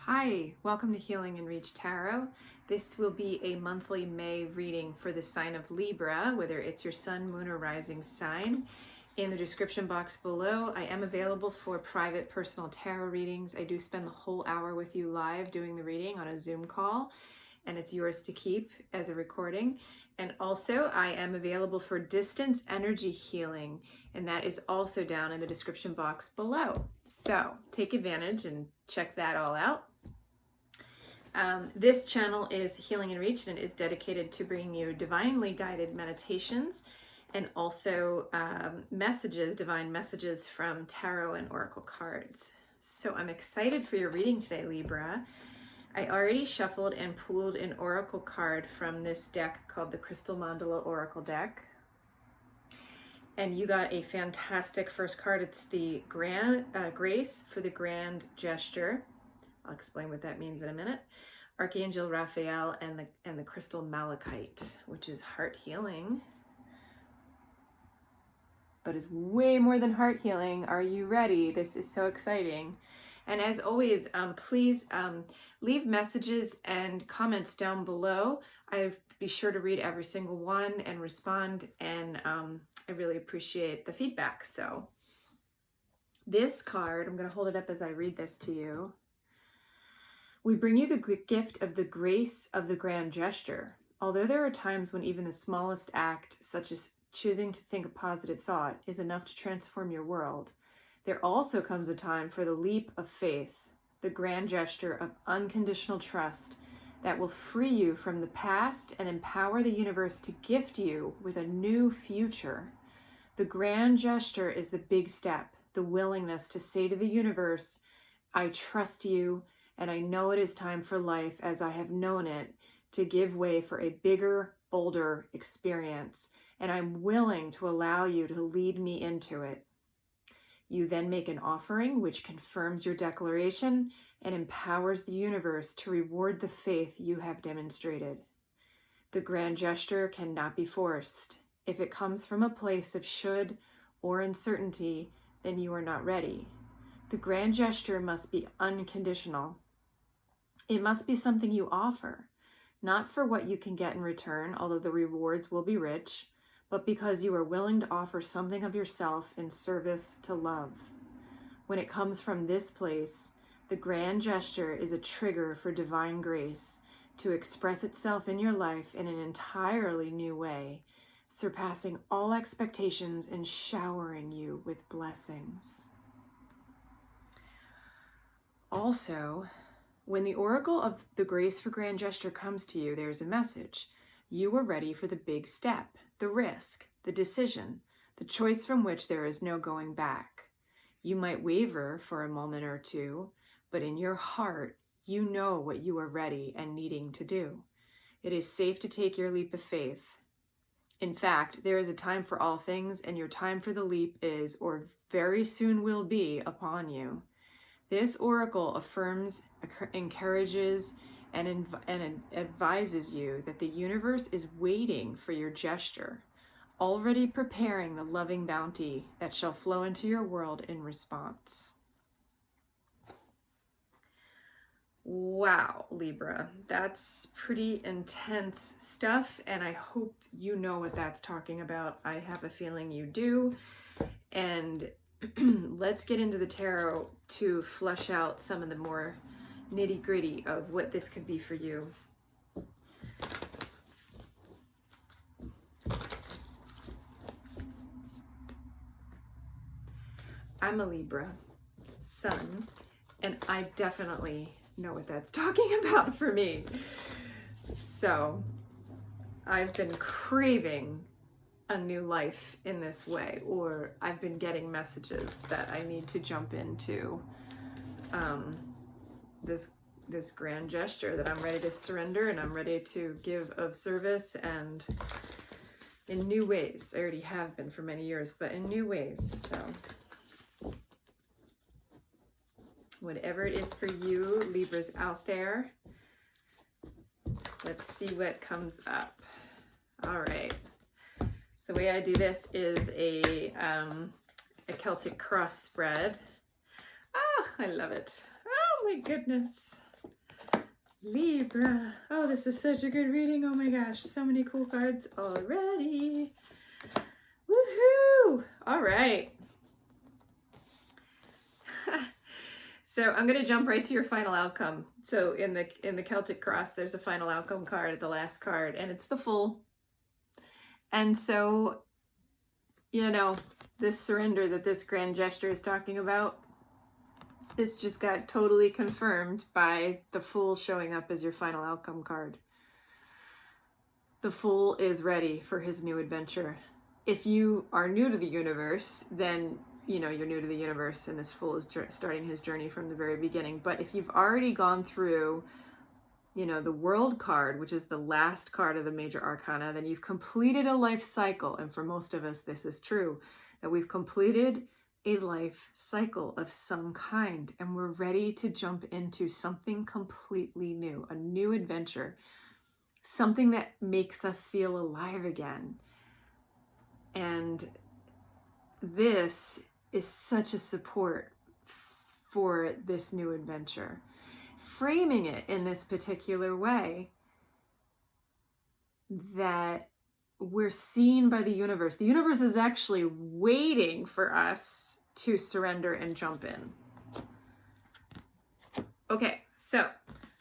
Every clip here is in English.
Hi, welcome to Healing and Reach Tarot. This will be a monthly May reading for the sign of Libra, whether it's your sun, moon, or rising sign. In the description box below, I am available for private personal tarot readings. I do spend the whole hour with you live doing the reading on a Zoom call, and it's yours to keep as a recording. And also, I am available for distance energy healing, and that is also down in the description box below. So take advantage and check that all out. This channel is Healing and Reach, and it is dedicated to bringing you divinely guided meditations and also divine messages from tarot and oracle cards. So I'm excited for your reading today, Libra. I already shuffled and pulled an oracle card from this deck called the Crystal Mandala Oracle deck. And you got a fantastic first card. It's the Grace for the Grand Gesture. I'll explain what that means in a minute. Archangel Raphael and the Crystal Malachite, which is heart healing. But it's way more than heart healing. Are you ready? This is so exciting. And as always, please leave messages and comments down below. I'll be sure to read every single one and respond, and I really appreciate the feedback. So this card, I'm going to hold it up as I read this to you. We bring you the gift of the grace of the grand gesture. Although there are times when even the smallest act, such as choosing to think a positive thought, is enough to transform your world, there also comes a time for the leap of faith, the grand gesture of unconditional trust that will free you from the past and empower the universe to gift you with a new future. The grand gesture is the big step, the willingness to say to the universe, I trust you, and I know it is time for life as I have known it to give way for a bigger, bolder experience, and I'm willing to allow you to lead me into it. You then make an offering which confirms your declaration and empowers the universe to reward the faith you have demonstrated. The grand gesture cannot be forced. If it comes from a place of should or uncertainty, then you are not ready. The grand gesture must be unconditional. It must be something you offer, not for what you can get in return, although the rewards will be rich, but because you are willing to offer something of yourself in service to love. When it comes from this place, the grand gesture is a trigger for divine grace to express itself in your life in an entirely new way, surpassing all expectations and showering you with blessings. Also, when the oracle of the grace for grand gesture comes to you, there's a message. You are ready for the big step, the risk, the decision, the choice from which there is no going back. You might waver for a moment or two, but in your heart, you know what you are ready and needing to do. It is safe to take your leap of faith. In fact, there is a time for all things, and your time for the leap is, or very soon will be, upon you. This oracle affirms, encourages, and advises you that the universe is waiting for your gesture, already preparing the loving bounty that shall flow into your world in response. Wow, Libra, that's pretty intense stuff, and I hope you know what that's talking about. I have a feeling you do, and let's get into the tarot to flush out some of the more nitty-gritty of what this could be for you. I'm a Libra sun, and I definitely know what that's talking about for me. So I've been craving a new life in this way, or I've been getting messages that I need to jump into this grand gesture, that I'm ready to surrender and I'm ready to give of service, and in new ways. I already have been for many years, but in new ways. So whatever it is for you, Libras out there, let's see what comes up. All right. So the way I do this is a Celtic cross spread. Ah, I love it. Oh my goodness. Libra. Oh, this is such a good reading. Oh my gosh, so many cool cards already. Woohoo! All right. So I'm going to jump right to your final outcome. So in the Celtic Cross, there's a final outcome card, the last card, and it's the Fool. And so, you know, this surrender that this grand gesture is talking about, this just got totally confirmed by the Fool showing up as your final outcome card. The Fool is ready for his new adventure. If you are new to the universe, then you know you're new to the universe and this Fool is starting his journey from the very beginning. But if you've already gone through, you know, the World card, which is the last card of the major arcana, then you've completed a life cycle. And for most of us, this is true, that we've completed a life cycle of some kind and we're ready to jump into something completely new, a new adventure, something that makes us feel alive again. And this is such a support for this new adventure. Framing it in this particular way that we're seen by the universe. The universe is actually waiting for us to surrender and jump in. Okay, so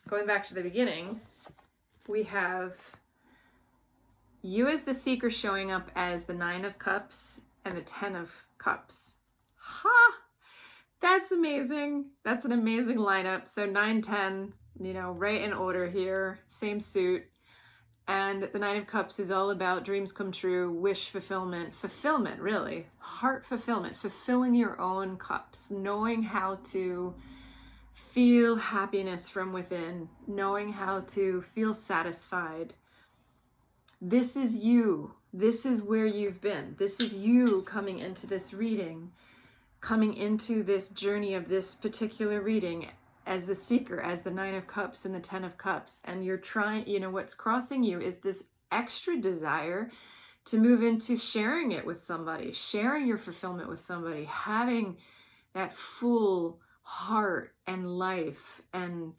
going back to the beginning, we have you as the seeker showing up as the 9 of Cups and the 10 of Cups. Ha! That's amazing. That's an amazing lineup. So 9, 10, you know, right in order here, same suit. And the 9 of Cups is all about dreams come true, wish fulfillment, really, heart fulfillment, fulfilling your own cups, knowing how to feel happiness from within, knowing how to feel satisfied. This is you. This is where you've been. This is you coming into this reading, coming into this journey of this particular reading as the seeker, as the 9 of Cups and the 10 of Cups. And you're trying, you know, what's crossing you is this extra desire to move into sharing it with somebody, sharing your fulfillment with somebody, having that full heart and life and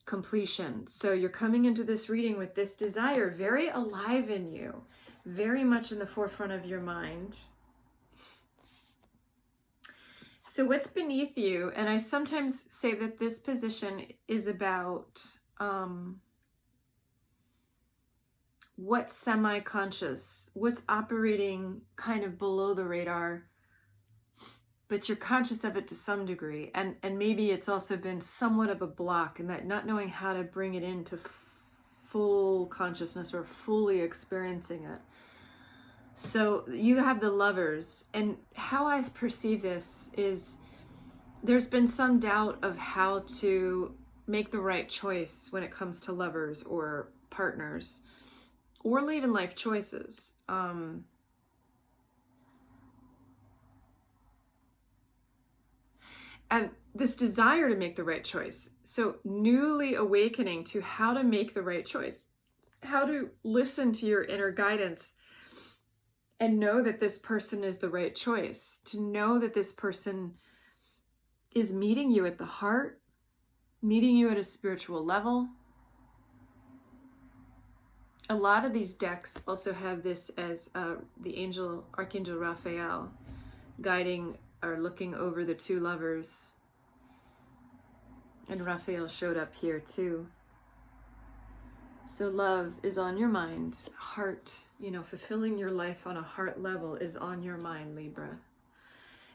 completion. So you're coming into this reading with this desire very alive in you, very much in the forefront of your mind. So what's beneath you, and I sometimes say that this position is about what's semi-conscious, what's operating kind of below the radar, but you're conscious of it to some degree. And maybe it's also been somewhat of a block in that not knowing how to bring it into full consciousness or fully experiencing it. So you have the Lovers, and how I perceive this is there's been some doubt of how to make the right choice when it comes to lovers or partners or even life choices. And this desire to make the right choice. So newly awakening to how to make the right choice, how to listen to your inner guidance and know that this person is the right choice, to know that this person is meeting you at the heart, meeting you at a spiritual level. A lot of these decks also have this as the Archangel Raphael guiding or looking over the 2 lovers. And Raphael showed up here too. So love is on your mind. Heart, you know, fulfilling your life on a heart level is on your mind, Libra.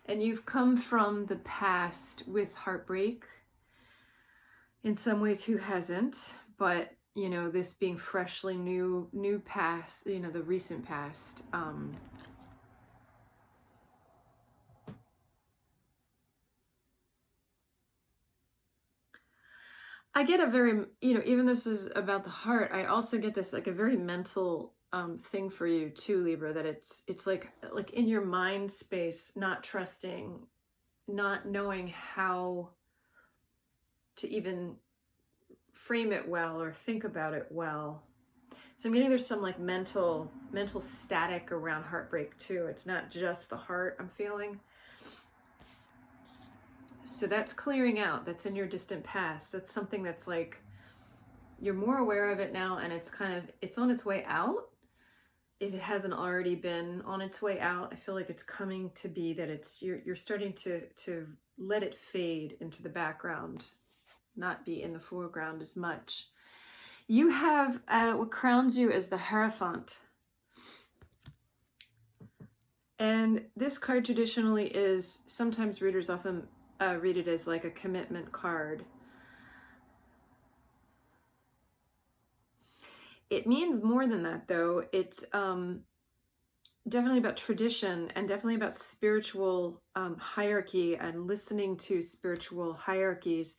And you've come from the past with heartbreak. In some ways, who hasn't? But, you know, this being freshly new past, you know, the recent past. I get a very, you know, even though this is about the heart, I also get this like a very mental thing for you too, Libra, that it's like in your mind space, not trusting, not knowing how to even frame it well or think about it well. So I'm getting there's some like mental static around heartbreak too. It's not just the heart I'm feeling. So that's clearing out. That's in your distant past. That's something that's like you're more aware of it now, and it's on its way out. If it hasn't already been on its way out, I feel like it's coming to be that you're starting to let it fade into the background, not be in the foreground as much. You have what crowns you as the Hierophant. And this card traditionally is, sometimes readers often read it as like a commitment card. It means more than that, though. It's definitely about tradition, and definitely about spiritual hierarchy and listening to spiritual hierarchies,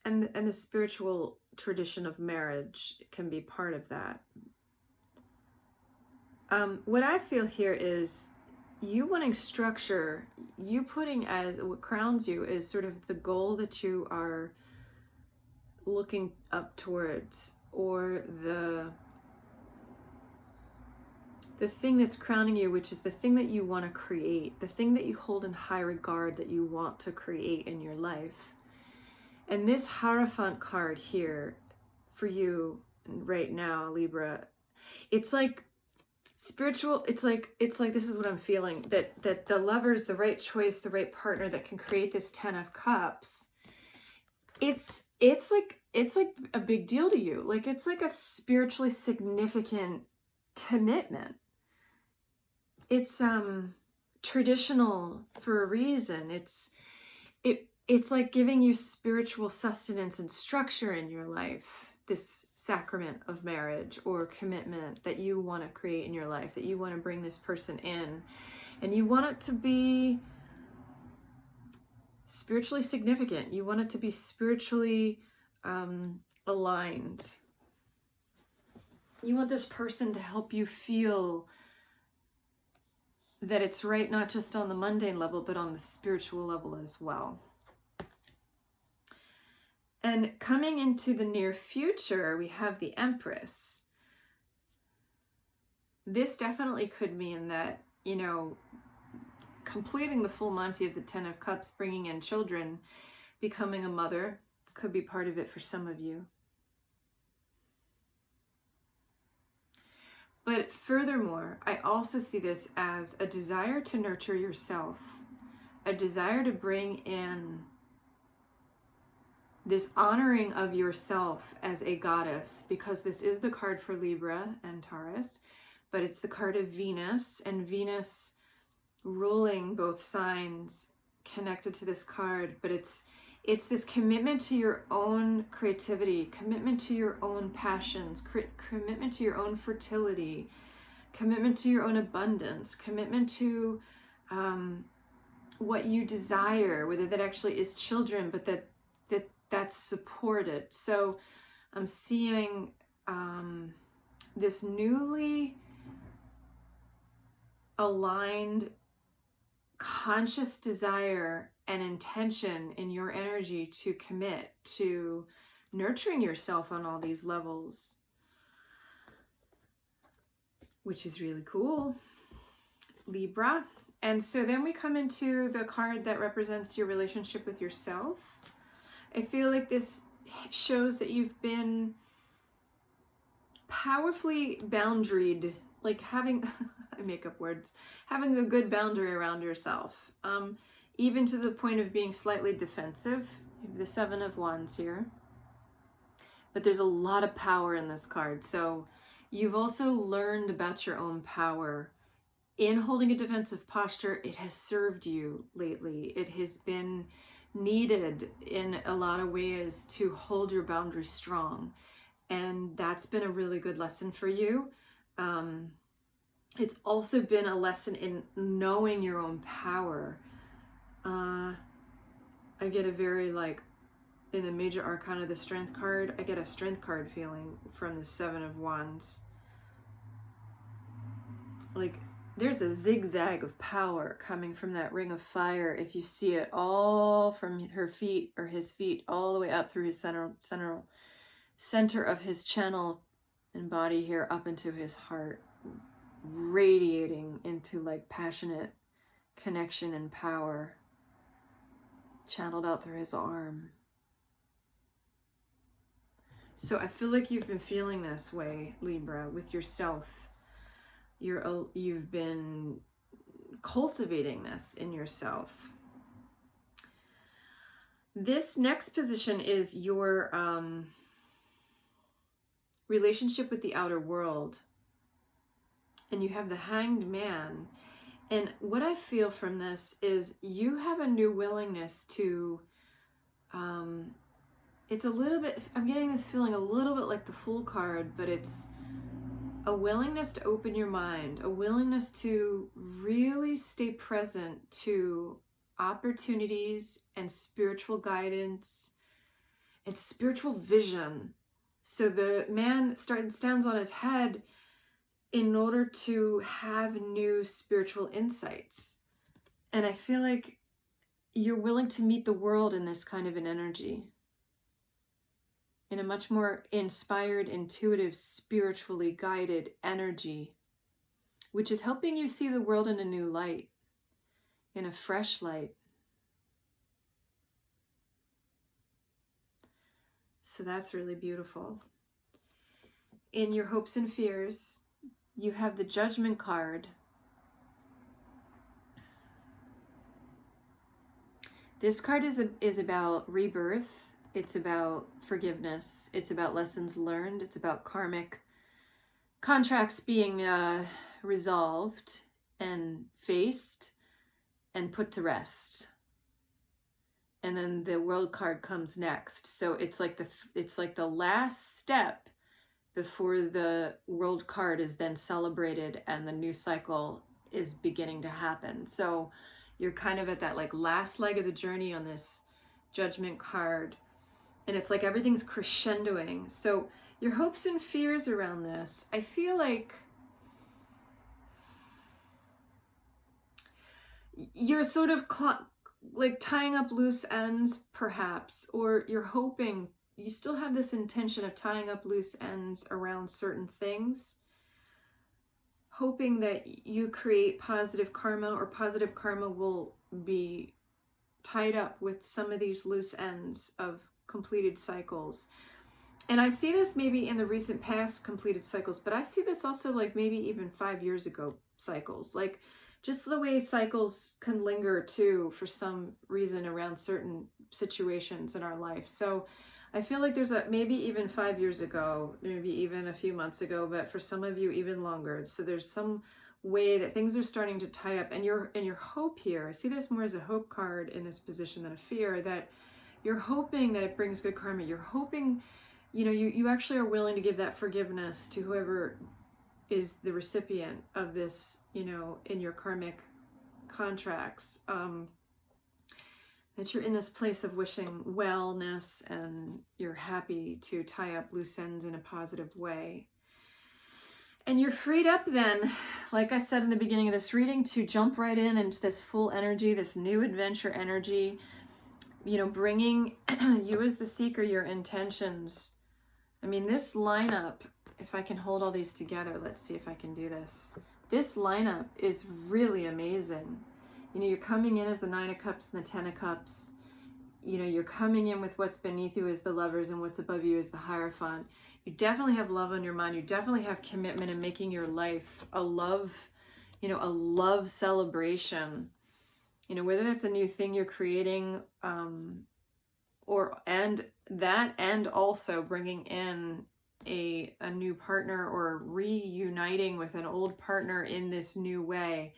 and the spiritual tradition of marriage can be part of that. What I feel here is you wanting structure, you putting as what crowns you is sort of the goal that you are looking up towards, or the thing that's crowning you, which is the thing that you want to create, the thing that you hold in high regard that you want to create in your life. And this Hierophant card here for you right now, Libra, it's like spiritual, it's like this is what I'm feeling, that the lover's the right choice, the right partner that can create this 10 of Cups. It's like a big deal to you. Like, it's like a spiritually significant commitment. It's traditional for a reason. It's like giving you spiritual sustenance and structure in your life, this sacrament of marriage or commitment that you want to create in your life, that you want to bring this person in, and you want it to be spiritually significant. You want it to be spiritually aligned. You want this person to help you feel that it's right, not just on the mundane level, but on the spiritual level as well. And coming into the near future, we have the Empress. This definitely could mean that, you know, completing the full Monty of the 10 of Cups, bringing in children, becoming a mother, could be part of it for some of you. But furthermore, I also see this as a desire to nurture yourself, a desire to bring in this honoring of yourself as a goddess, because this is the card for Libra and Taurus, but it's the card of Venus, and Venus ruling both signs connected to this card. But it's this commitment to your own creativity, commitment to your own passions, commitment to your own fertility, commitment to your own abundance, commitment to what you desire, whether that actually is children, but that's supported. So I'm seeing this newly aligned conscious desire and intention in your energy to commit to nurturing yourself on all these levels, which is really cool, Libra. And so then we come into the card that represents your relationship with yourself. I feel like this shows that you've been powerfully boundaried, like having, I make up words, having a good boundary around yourself, even to the point of being slightly defensive. You have the 7 of Wands here, but there's a lot of power in this card. So you've also learned about your own power in holding a defensive posture. It has served you lately. It has been needed in a lot of ways to hold your boundaries strong, and that's been a really good lesson for you. It's also been a lesson in knowing your own power. I get a very, like, in the major arcana, the Strength card, I get a Strength card feeling from the 7 of Wands. Like, there's a zigzag of power coming from that ring of fire. If you see it, all from her feet or his feet all the way up through his center of his channel and body here up into his heart, radiating into like passionate connection and power, channeled out through his arm. So I feel like you've been feeling this way, Libra, with yourself. You've been cultivating this in yourself. This next position is your relationship with the outer world. And you have the Hanged Man. And what I feel from this is you have a new willingness to, it's a little bit, I'm getting this feeling a little bit like the Fool card, but it's a willingness to open your mind, a willingness to really stay present to opportunities and spiritual guidance and spiritual vision. So the man stands on his head in order to have new spiritual insights. And I feel like you're willing to meet the world in this kind of an energy, in a much more inspired, intuitive, spiritually guided energy, which is helping you see the world in a new light, in a fresh light. So that's really beautiful. In your hopes and fears, you have the Judgment card. This card is about rebirth. It's about forgiveness. It's about lessons learned. It's about karmic contracts being resolved and faced and put to rest. And then the World card comes next. So it's like the last step before the World card is then celebrated and the new cycle is beginning to happen. So you're kind of at that like last leg of the journey on this Judgment card. And it's like everything's crescendoing. So your hopes and fears around this, I feel like you're sort of like tying up loose ends, perhaps, or you're hoping, you still have this intention of tying up loose ends around certain things, hoping that you create positive karma, or positive karma will be tied up with some of these loose ends of completed cycles. And I see this maybe in the recent past completed cycles, but I see this also like maybe even 5 years ago cycles, like just the way cycles can linger too for some reason around certain situations in our life. So I feel like there's maybe even 5 years ago, maybe even a few months ago, but for some of you even longer. So there's some way that things are starting to tie up, and your hope here, I see this more as a hope card in this position than a fear, that you're hoping that it brings good karma. You're hoping, you actually are willing to give that forgiveness to whoever is the recipient of this, in your karmic contracts, that you're in this place of wishing wellness and you're happy to tie up loose ends in a positive way. And you're freed up then, like I said in the beginning of this reading, to jump right into this full energy, this new adventure energy, bringing you as the seeker, your intentions. I mean, this lineup, if I can hold all these together, let's see if I can do this. This lineup is really amazing. You're coming in as the 9 of Cups and the 10 of Cups. You're coming in with what's beneath you as the Lovers and what's above you as the Hierophant. You definitely have love on your mind. You definitely have commitment in making your life a love celebration. Whether that's a new thing you're creating, and also bringing in a new partner, or reuniting with an old partner in this new way,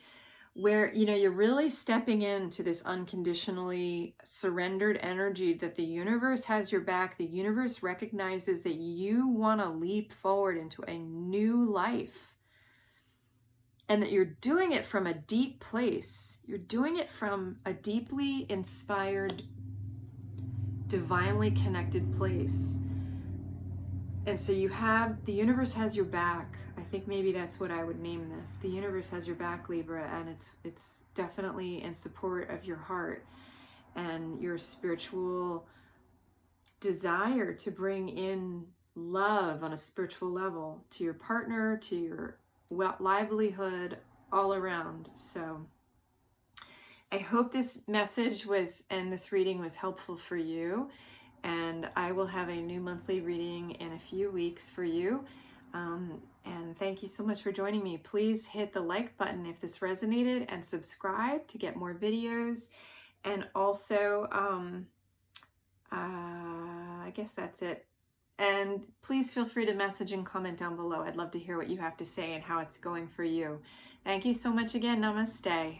where you're really stepping into this unconditionally surrendered energy that the universe has your back. The universe recognizes that you want to leap forward into a new life, and that you're doing it from a deep place. You're doing it from a deeply inspired, divinely connected place. And so the universe has your back. I think maybe that's what I would name this. The universe has your back, Libra, and it's definitely in support of your heart and your spiritual desire to bring in love on a spiritual level to your partner, to your livelihood, all around. So I hope this message and this reading was helpful for you. and I will have a new monthly reading in a few weeks for you. And thank you so much for joining me. Please hit the like button if this resonated and subscribe to get more videos. And also, I guess that's it. And please feel free to message and comment down below. I'd love to hear what you have to say and how it's going for you. Thank you so much again. Namaste.